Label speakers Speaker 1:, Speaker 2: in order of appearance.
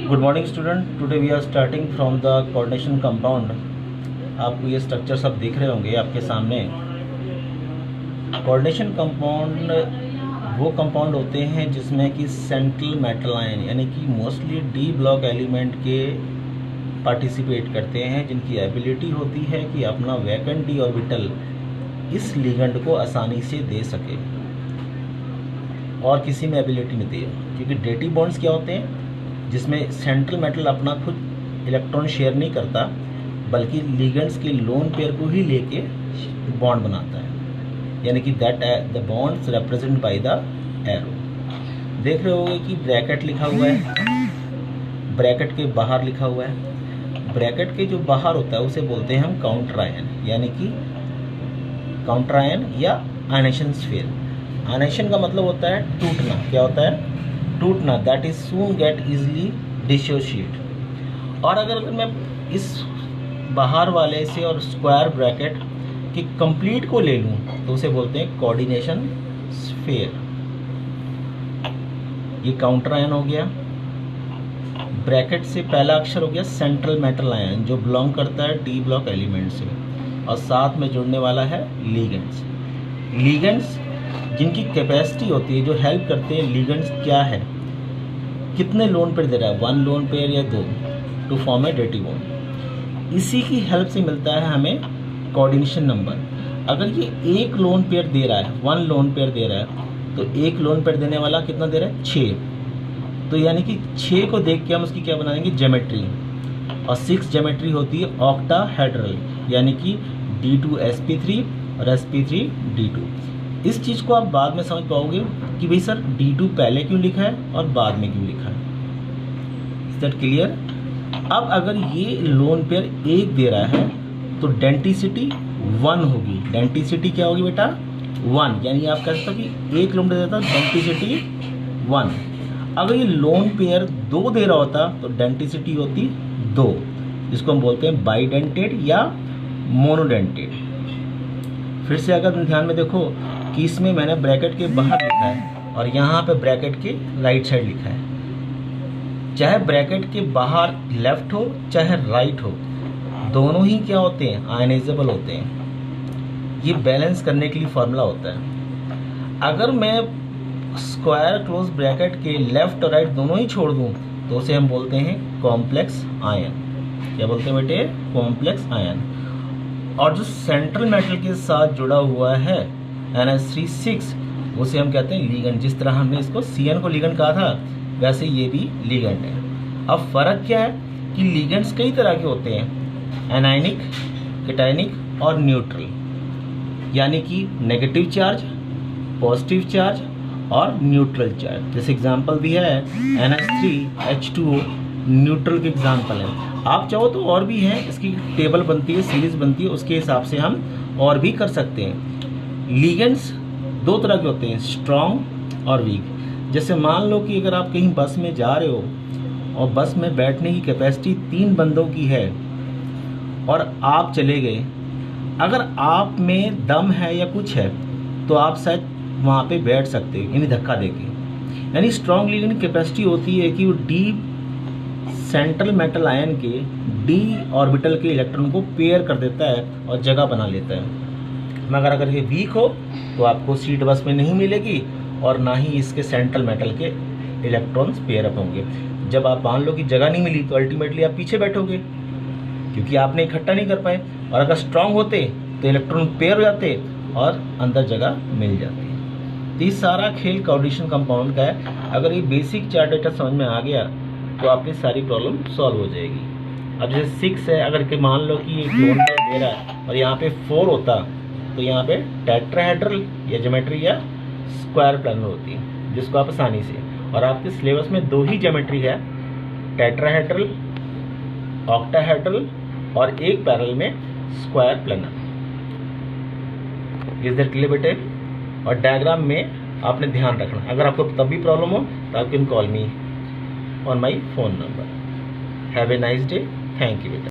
Speaker 1: Good morning student, today we are starting from the coordination compound. आपको ये structure सब दिख रहे होंगे आपके सामने। कोऑर्डिनेशन कंपाउंड वो कंपाउंड होते हैं जिसमें कि सेंट्रल मेटल आयन यानी कि मोस्टली डी ब्लॉक एलिमेंट के पार्टिसिपेट करते हैं, जिनकी एबिलिटी होती है कि अपना वैकेंट डी ऑर्बिटल इस लिगेंड को आसानी से दे सके और किसी में एबिलिटी नहीं दे। क्योंकि डेटिव बॉन्ड्स क्या होते हैं, जिसमें सेंट्रल मेटल अपना खुद इलेक्ट्रॉन शेयर नहीं करता बल्कि लिगेंड्स के लोन पेयर को ही लेके बॉन्ड बनाता है, यानी कि that the bonds represent by the arrow. देख रहे होंगे कि ब्रैकेट लिखा हुआ है, ब्रैकेट के बाहर लिखा हुआ है। ब्रैकेट के जो बाहर होता है उसे बोलते हैं हम काउंटर आयन, यानी कि काउंटर आयन या आयनेशन स्फीयर। आयनेशन का मतलब होता है टूटना। क्या होता है? टूटना। That is soon get easily dissociate. और अगर मैं इस बाहर वाले से और स्क्वायर ब्रैकेट की कंप्लीट को ले लूं तो उसे बोलते हैं कोऑर्डिनेशन स्फीयर। ये काउंटर आयन हो गया। ब्रैकेट से पहला अक्षर हो गया सेंट्रल मेटल आयन, जो बिलोंग करता है डी ब्लॉक एलिमेंट से, और साथ में जुड़ने वाला है लिगेंड्स। लिगेंड्स जिनकी कैपेसिटी होती है, जो हेल्प करते हैं। लिगेंड्स क्या है, कितने लोन पेयर दे रहा है, 1 लोन पेयर या 2, to form a dative bond. इसी की हेल्प से मिलता है हमें कोऑर्डिनेशन नंबर। अगर ये 1 लोन पेयर दे रहा है, 1 लोन पेयर दे रहा है, तो 1 लोन पेयर देने वाला कितना दे रहा है? 6। तो यानी कि 6 को देख के हम उसकी क्या बनाएंगे? ज्योमेट्री। और 6 ज्योमेट्री होती है ऑक्टाहेड्रल, यानी कि D2sp3 और sp3d2। इस चीज़ को आप बाद में समझ पाओगे कि भाई सर D2 पहले क्यों लिखा है और बाद में क्यों लिखा है। Is that clear? अब अगर ये लोन पेयर 1 दे रहा है तो डेंटिसिटी 1 होगी। डेंटिसिटी क्या होगी बेटा? 1। यानी आप कह सकते हो कि 1 लोन पेयर देता है, डेंटिसिटी 1। अगर ये लोन पेयर 2 दे रहा होता तो डेंटिसिटी होती 2, जिसको हम बोलते हैं बाइडेंटेड या मोनोडेंटेड। फिर से अगर ध्यान में देखो कि इसमें मैंने ब्रैकेट के बाहर लिखा है और यहाँ पे ब्रैकेट के राइट साइड लिखा है। चाहे ब्रैकेट के बाहर लेफ्ट हो चाहे राइट हो, दोनों ही क्या होते हैं? आयनाइजेबल होते हैं। ये बैलेंस करने के लिए फॉर्मूला होता है। अगर मैं स्क्वायर क्लोज ब्रैकेट के लेफ्ट और राइट दोनों ही छोड़ दूं तो उसे हम बोलते हैं कॉम्प्लेक्स आयन। क्या बोलते हैं बेटे? Complex ion. और जो सेंट्रल मेटल के साथ जुड़ा हुआ है NH3 उसे हम कहते हैं लिगेंड। जिस तरह हमने इसको Cn को लिगेंड कहा था, वैसे ये भी लिगेंड है। अब फर्क क्या है कि लिगेंड्स कई तरह के होते हैं, एनायनिक, कैटायनिक और न्यूट्रल। यानी कि नेगेटिव चार्ज, पॉजिटिव चार्ज और न्यूट्रल चार्ज। जैसे एग्जांपल दिया है NH3H2O, न्यूट्रल के एग्जांपल है। आप चाहो तो और भी हैं, इसकी टेबल बनती है, सीरीज बनती है, उसके हिसाब से हम और भी कर सकते हैं। लिगेंड्स 2 तरह के होते हैं, स्ट्रॉन्ग और वीक। जैसे मान लो कि अगर आप कहीं बस में जा रहे हो और बस में बैठने की कैपेसिटी 3 बंदों की है और आप चले गए, अगर आप में दम है या कुछ है तो आप शायद वहाँ पे बैठ सकते हो, यानी धक्का देके। यानी स्ट्रॉन्ग लिगेंड की कैपेसिटी होती है कि वो डी सेंट्रल मेटल आयन के डी ऑर्बिटल के इलेक्ट्रॉन को पेयर कर देता है और जगह बना लेता है। मगर अगर ये वीक हो तो आपको सीट बस में नहीं मिलेगी और ना ही इसके सेंट्रल मेटल के इलेक्ट्रॉन्स पेयर अप होंगे। जब आप मान लो कि जगह नहीं मिली तो अल्टीमेटली आप पीछे बैठोगे, क्योंकि आपने इकट्ठा नहीं कर पाए। और अगर स्ट्रांग होते तो इलेक्ट्रॉन पेयर हो जाते और अंदर जगह मिल जाती। तो ये सारा खेल कोऑर्डिनेशन कंपाउंड का है। अगर ये बेसिक चार्ट डेटा समझ में आ गया तो आपकी सारी प्रॉब्लम सॉल्व हो जाएगी। अब जैसे 6 है, अगर के मान लो कि एक लोन पेयर दे रहा है और यहाँ पे 4 होता तो यहाँ पे टेट्राहेड्रल या ज्योमेट्री या स्क्वायर प्लानर होती है, जिसको आप आसानी से। और आपके सिलेबस में 2 ही ज्योमेट्री है, टेट्राहेड्रल, ऑक्टाहेड्रल और एक पैरेलल में square planar. Is that clear बेटे? और डायग्राम में आपने ध्यान रखना, अगर आपको तब भी प्रॉब्लम हो तो आप can call me on my phone number. Have a nice day. Thank you.